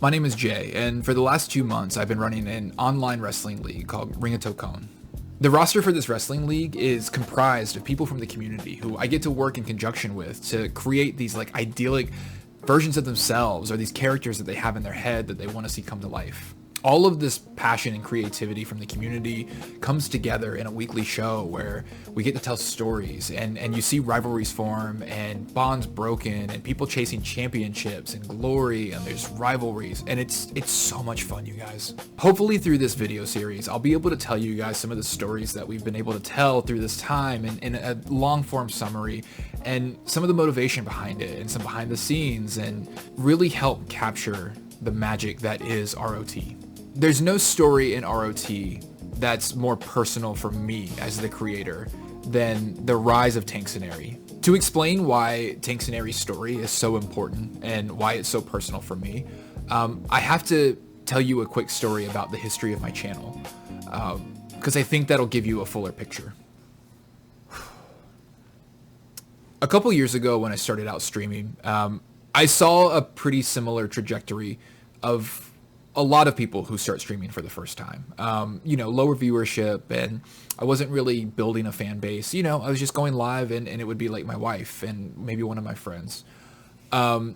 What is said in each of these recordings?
My name is Jay, and for the last 2 months, I've been running an online wrestling league called Tokon. The roster for this wrestling league is comprised of people from the community who I get to work in conjunction with to create these like idyllic versions of themselves or these characters that they have in their head that they want to see come to life. All of this passion and creativity from the community comes together in a weekly show where we get to tell stories and you see rivalries form and bonds broken and people chasing championships and glory, and there's rivalries, and it's so much fun, you guys. Hopefully through this video series, I'll be able to tell you guys some of the stories that we've been able to tell through this time in a long form summary and some of the motivation behind it and some behind the scenes, and really help capture the magic that is ROT. There's no story in ROT that's more personal for me as the creator than the rise of Tank Scenary. To explain why Tank Scenary's story is so important and why it's so personal for me, I have to tell you a quick story about the history of my channel, because I think that'll give you a fuller picture. A couple years ago when I started out streaming, I saw a pretty similar trajectory of a lot of people who start streaming for the first time. Lower viewership, and I wasn't really building a fan base. I was just going live and it would be like my wife and maybe one of my friends. And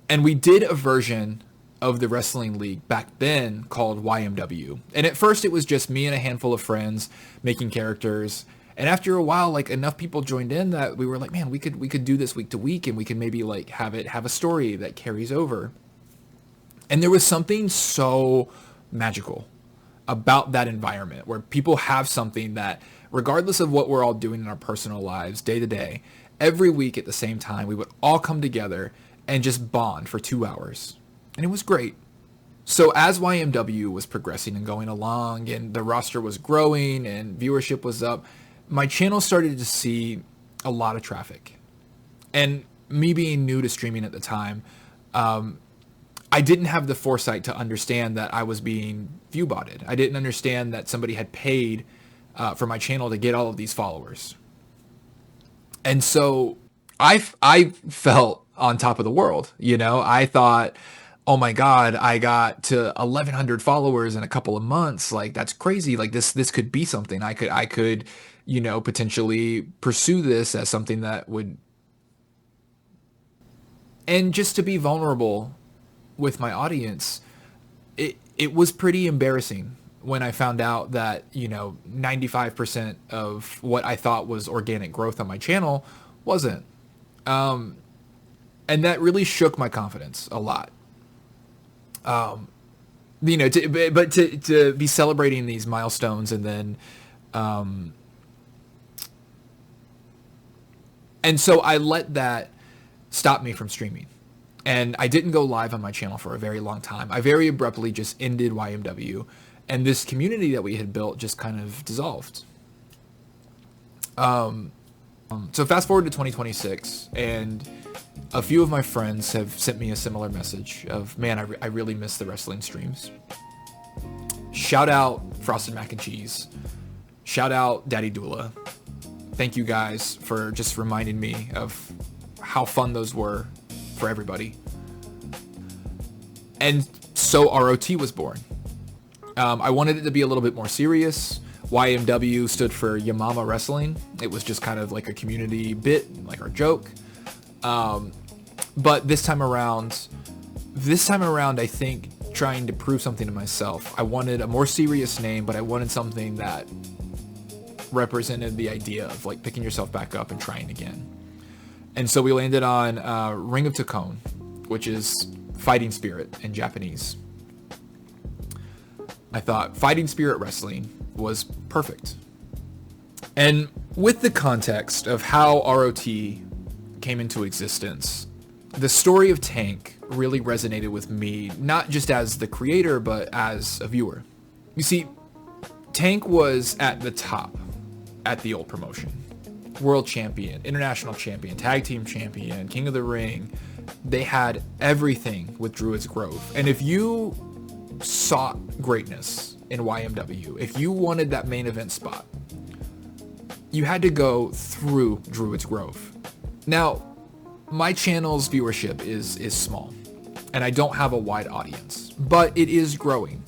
we did a version of the wrestling league back then called YMW. And at first it was just me and a handful of friends making characters. And after a while, like enough people joined in that we were like, man, we could do this week to week, and we could maybe like have a story that carries over. And there was something so magical about that environment where people have something that, regardless of what we're all doing in our personal lives day to day, every week at the same time, we would all come together and just bond for 2 hours. And it was great. So as YMW was progressing and going along and the roster was growing and viewership was up, my channel started to see a lot of traffic. And me being new to streaming at the time, I didn't have the foresight to understand that I was being view botted. I didn't understand that somebody had paid for my channel to get all of these followers. And so I felt on top of the world. I thought, oh my God, I got to 1,100 followers in a couple of months. Like, that's crazy. Like this could be something. I could, potentially pursue this as something that would. And just to be vulnerable with my audience, it was pretty embarrassing when I found out that 95% of what I thought was organic growth on my channel wasn't, and that really shook my confidence a lot. To be celebrating these milestones and then, and so I let that stop me from streaming. And I didn't go live on my channel for a very long time. I very abruptly just ended YMW, and this community that we had built just kind of dissolved. So fast forward to 2026, and a few of my friends have sent me a similar message of, man, I really miss the wrestling streams. Shout out Frosted Mac and Cheese. Shout out Daddy Doula. Thank you guys for just reminding me of how fun those were for everybody. And so ROT was born. I wanted it to be a little bit more serious. YMW stood for Yamama Wrestling. It was just kind of like a community bit, like our joke. But this time around, I think trying to prove something to myself, I wanted a more serious name, but I wanted something that represented the idea of like picking yourself back up and trying again. And so we landed on Ring of Tokon, which is fighting spirit in Japanese. I thought fighting spirit wrestling was perfect. And with the context of how ROT came into existence, the story of Tank really resonated with me, not just as the creator, but as a viewer. You see, Tank was at the top at the old promotion. World champion, international champion, tag team champion, king of the ring. They had everything with Druid's Grove. And if you sought greatness in YMW, if you wanted that main event spot, you had to go through Druid's Grove. Now, My channel's viewership is small, and I don't have a wide audience, but it is growing.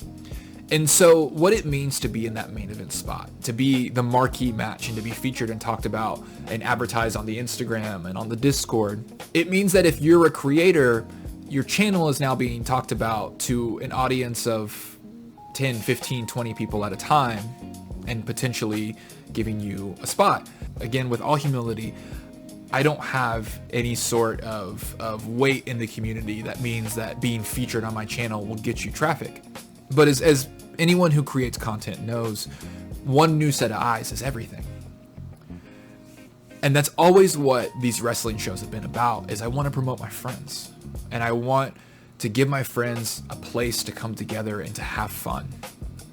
And so what it means to be in that main event spot, to be the marquee match and to be featured and talked about and advertised on the Instagram and on the Discord, it means that if you're a creator, your channel is now being talked about to an audience of 10, 15, 20 people at a time and potentially giving you a spot. Again, with all humility, I don't have any sort of weight in the community that means that being featured on my channel will get you traffic. But as anyone who creates content knows, one new set of eyes is everything. And that's always what these wrestling shows have been about, is I want to promote my friends. And I want to give my friends a place to come together and to have fun.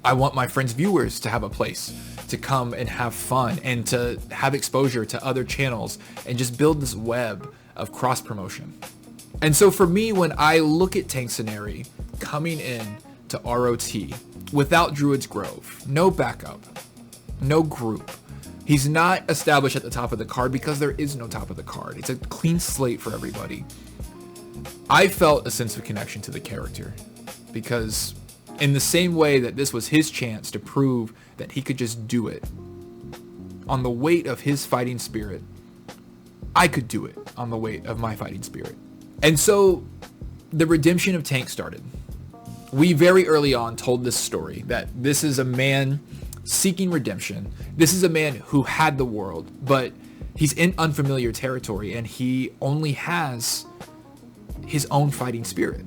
I want my friends' viewers to have a place to come and have fun and to have exposure to other channels and just build this web of cross promotion. And so for me, when I look at Tank Sceneri coming in to ROT without Druid's Grove, no backup, no group, he's not established at the top of the card because there is no top of the card. It's a clean slate for everybody. I felt a sense of connection to the character because in the same way that this was his chance to prove that he could just do it on the weight of his fighting spirit, I could do it on the weight of my fighting spirit. And so the redemption of Tank started. We very early on told this story that this is a man seeking redemption. This is a man who had the world, but he's in unfamiliar territory and he only has his own fighting spirit.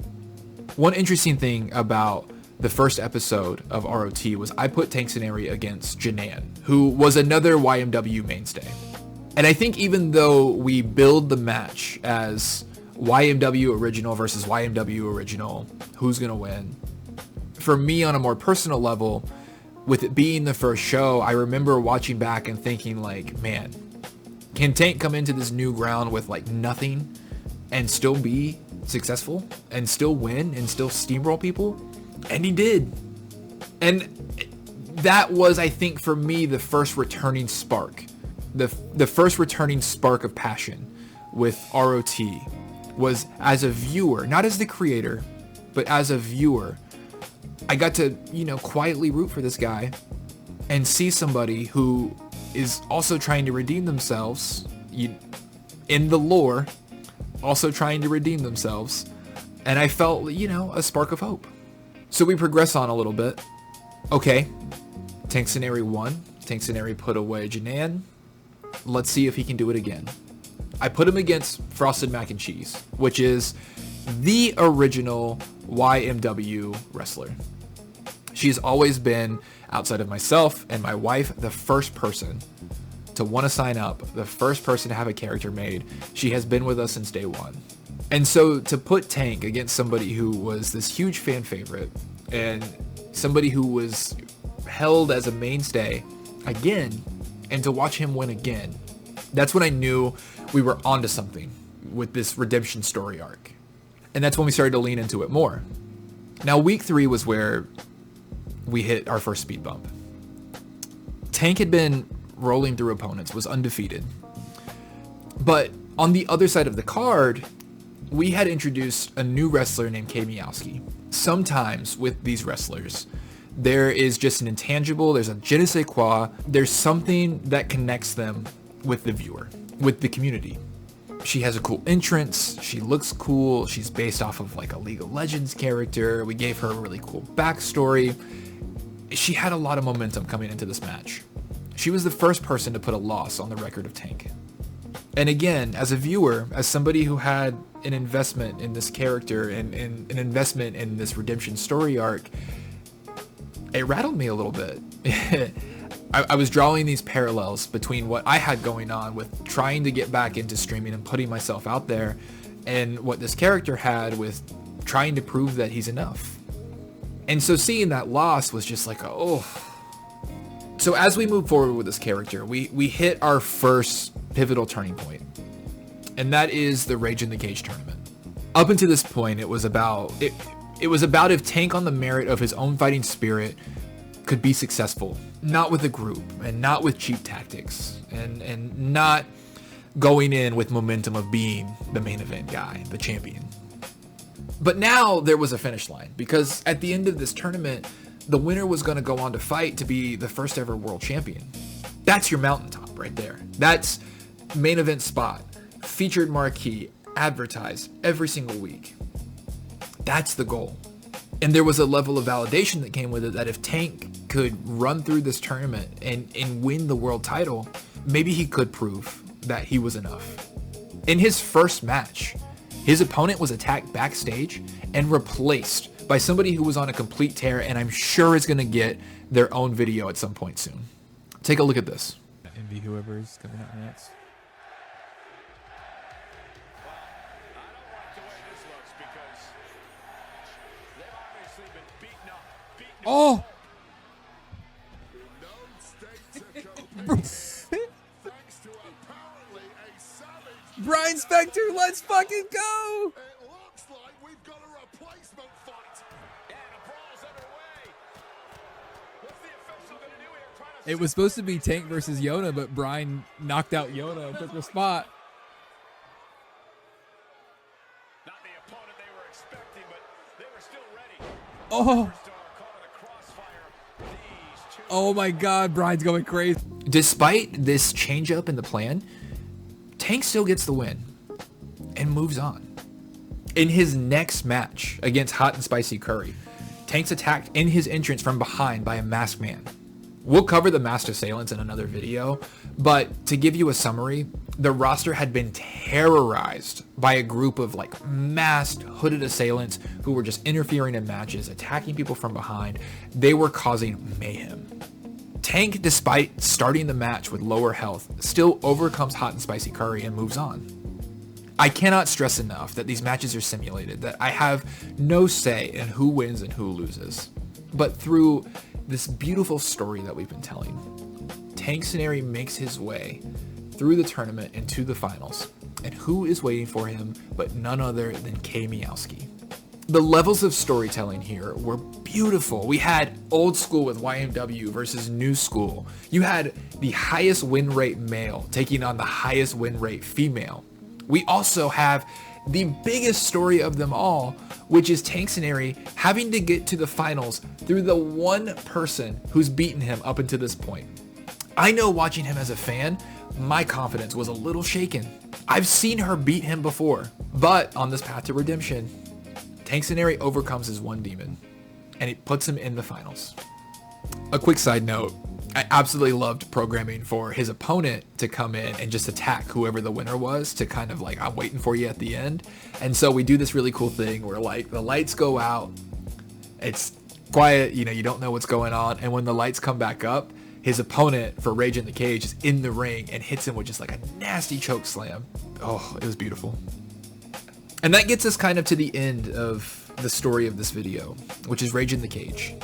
One interesting thing about the first episode of ROT was I put Tank Sceneri against Janan, who was another YMW mainstay. And I think even though we build the match as YMW original versus YMW original, who's gonna win? For me, on a more personal level, with it being the first show, I remember watching back and thinking like, man, can Tank come into this new ground with like nothing and still be successful and still win and still steamroll people? And he did. And that was, I think, for me, the first returning spark. The first returning spark of passion with ROT was as a viewer, not as the creator, but as a viewer. I got to, quietly root for this guy and see somebody who is also trying to redeem themselves in the lore, also trying to redeem themselves. And I felt, a spark of hope. So we progress on a little bit. Okay, Tank Sceneri won. Tank Sceneri put away Janan. Let's see if he can do it again. I put him against Frosted Mac and Cheese, which is the original YMW wrestler. She's always been, outside of myself and my wife, the first person to want to sign up, the first person to have a character made. She has been with us since day one. And so to put Tank against somebody who was this huge fan favorite and somebody who was held as a mainstay again, and to watch him win again, that's when I knew we were onto something with this redemption story arc. And that's when we started to lean into it more. Now, week 3 was where we hit our first speed bump. Tank had been rolling through opponents, was undefeated. But on the other side of the card, we had introduced a new wrestler named Kay Miyowski. Sometimes with these wrestlers, there is just an intangible, there's a je ne sais quoi, there's something that connects them with the viewer, with the community. She has a cool entrance, she looks cool, she's based off of like a League of Legends character, we gave her a really cool backstory. She had a lot of momentum coming into this match. She was the first person to put a loss on the record of Tank. And again, as a viewer, as somebody who had an investment in this character and an investment in this redemption story arc, it rattled me a little bit. I was drawing these parallels between what I had going on with trying to get back into streaming and putting myself out there, and what this character had with trying to prove that he's enough. And so seeing that loss was just like, oh. So as we move forward with this character, we hit our first pivotal turning point, and that is the Rage in the Cage tournament. Up until this point, it was about if Tank, on the merit of his own fighting spirit, could be successful, not with a group and not with cheap tactics and not going in with momentum of being the main event guy, the champion. But now there was a finish line, because at the end of this tournament, the winner was going to go on to fight to be the first ever world champion. That's your mountaintop right there. That's main event spot, featured marquee, advertised every single week. That's the goal. And there was a level of validation that came with it, that if Tank could run through this tournament and win the world title, maybe he could prove that he was enough. In his first match, his opponent was attacked backstage and replaced by somebody who was on a complete tear, and I'm sure is going to get their own video at some point soon. Take a look at this. Envy whoever's coming out next. Oh! Brian Spector, let's fucking go! It looks like we've got a replacement fight. And a brawl's underway. What's the official gonna do here? It was supposed to be Tank versus Yona, but Brian knocked out Yona and took the spot. Not the opponent they were expecting, but they were still ready. Oh! Oh my god, Brian's going crazy. Despite this change up in the plan, Tank still gets the win and moves on. In his next match against Hot and Spicy Curry, Tank's attacked in his entrance from behind by a masked man. We'll cover the masked assailants in another video, but to give you a summary, the roster had been terrorized by a group of masked, hooded assailants who were just interfering in matches, attacking people from behind. They were causing mayhem. Tank, despite starting the match with lower health, still overcomes Hot and Spicy Curry and moves on. I cannot stress enough that these matches are simulated, that I have no say in who wins and who loses. But through this beautiful story that we've been telling, Tank Scenary makes his way through the tournament and to the finals, and who is waiting for him but none other than Kay Miyowski. The levels of storytelling here were beautiful. We had old school with YMW versus new school. You had the highest win rate male taking on the highest win rate female. We also have the biggest story of them all, which is Tank Scenary having to get to the finals through the one person who's beaten him up until this point. I know, watching him as a fan, my confidence was a little shaken. I've seen her beat him before, but on this path to redemption, Tank Scenary overcomes his one demon, and it puts him in the finals. A quick side note, I absolutely loved programming for his opponent to come in and just attack whoever the winner was, to kind of I'm waiting for you at the end. And so we do this really cool thing where the lights go out, it's quiet, you don't know what's going on, and when the lights come back up, his opponent for Rage in the Cage is in the ring and hits him with just a nasty choke slam. Oh, it was beautiful. And that gets us kind of to the end of the story of this video, which is Rage in the Cage.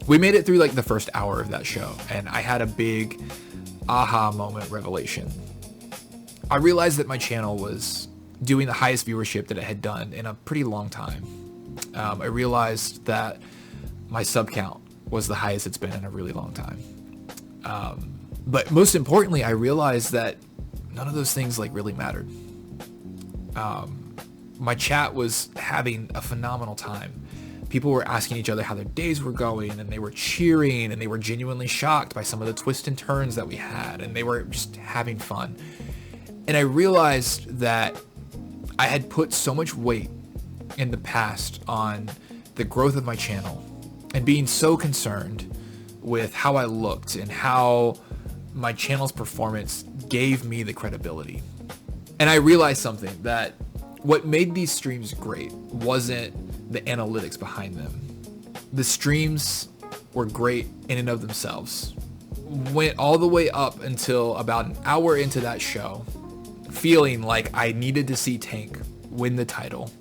We made it through the first hour of that show, and I had a big aha moment revelation. I realized that my channel was doing the highest viewership that it had done in a pretty long time. I realized that my sub count was the highest it's been in a really long time. But most importantly, I realized that none of those things really mattered. My chat was having a phenomenal time. People were asking each other how their days were going, and they were cheering, and they were genuinely shocked by some of the twists and turns that we had, and they were just having fun. And I realized that I had put so much weight in the past on the growth of my channel, and being so concerned with how I looked and how my channel's performance gave me the credibility. And I realized something, that what made these streams great wasn't the analytics behind them. The streams were great in and of themselves. Went all the way up until about an hour into that show, feeling like I needed to see Tank win the title,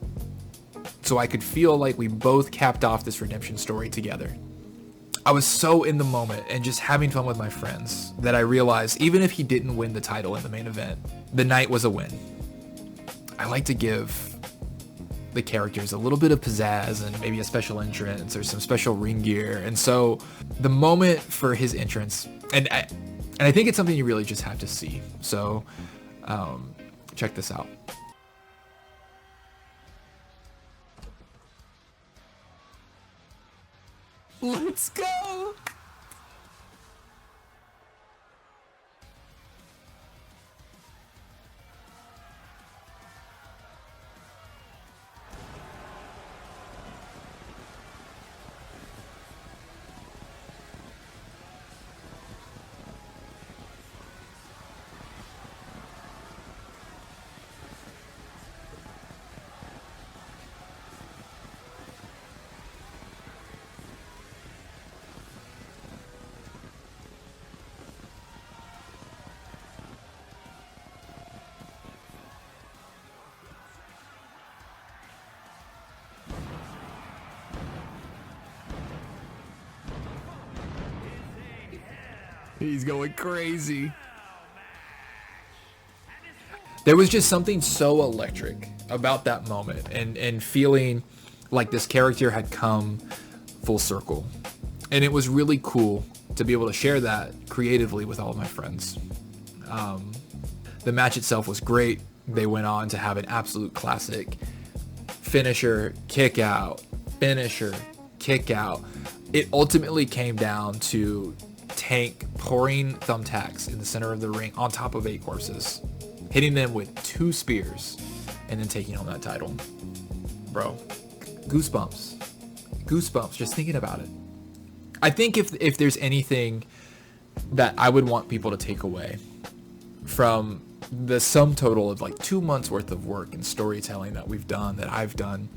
so I could feel like we both capped off this redemption story together. I was so in the moment and just having fun with my friends that I realized even if he didn't win the title in the main event, the night was a win. I like to give the characters a little bit of pizzazz and maybe a special entrance or some special ring gear. And so the moment for his entrance, and I think it's something you really just have to see. So Check this out. Let's go. He's going crazy. There was just something so electric about that moment, and feeling like this character had come full circle. And it was really cool to be able to share that creatively with all of my friends. The match itself was great. They went on to have an absolute classic finisher, kick out, finisher, kick out. It ultimately came down to Tank pouring thumbtacks in the center of the ring on top of 8 corpses, hitting them with 2 spears, and then taking home that title. Bro, goosebumps. Goosebumps just thinking about it. I think if there's anything that I would want people to take away from the sum total of like 2 months worth of work and storytelling that we've done, that I've done,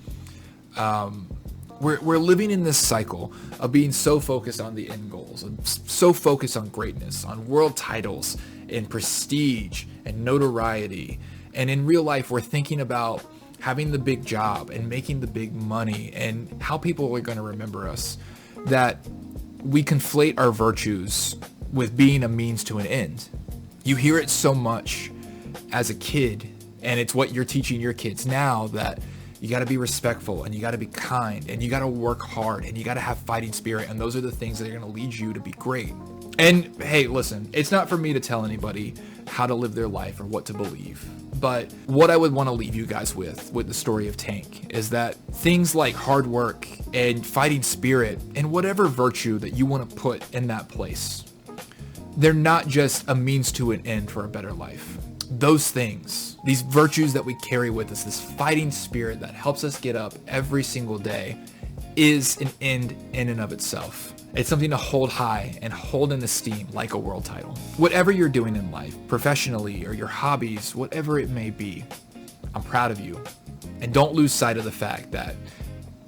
we're living in this cycle of being so focused on the end goals, and so focused on greatness, on world titles and prestige and notoriety. And in real life, we're thinking about having the big job and making the big money and how people are going to remember us, that we conflate our virtues with being a means to an end. You hear it so much as a kid, and it's what you're teaching your kids now, that you got to be respectful, and you got to be kind, and you got to work hard, and you got to have fighting spirit, and those are the things that are going to lead you to be great. And hey, listen, it's not for me to tell anybody how to live their life or what to believe, but what I would want to leave you guys with the story of Tank is that things like hard work and fighting spirit and whatever virtue that you want to put in that place, they're not just a means to an end for a better life. Those things, these virtues that we carry with us, this fighting spirit that helps us get up every single day, is an end in and of itself. It's something to hold high and hold in esteem, like a world title. Whatever you're doing in life, professionally or your hobbies, whatever it may be, I'm proud of you. And don't lose sight of the fact that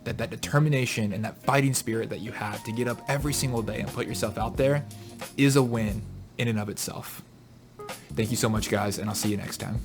determination and that fighting spirit that you have to get up every single day and put yourself out there is a win in and of itself. Thank you so much, guys, and I'll see you next time.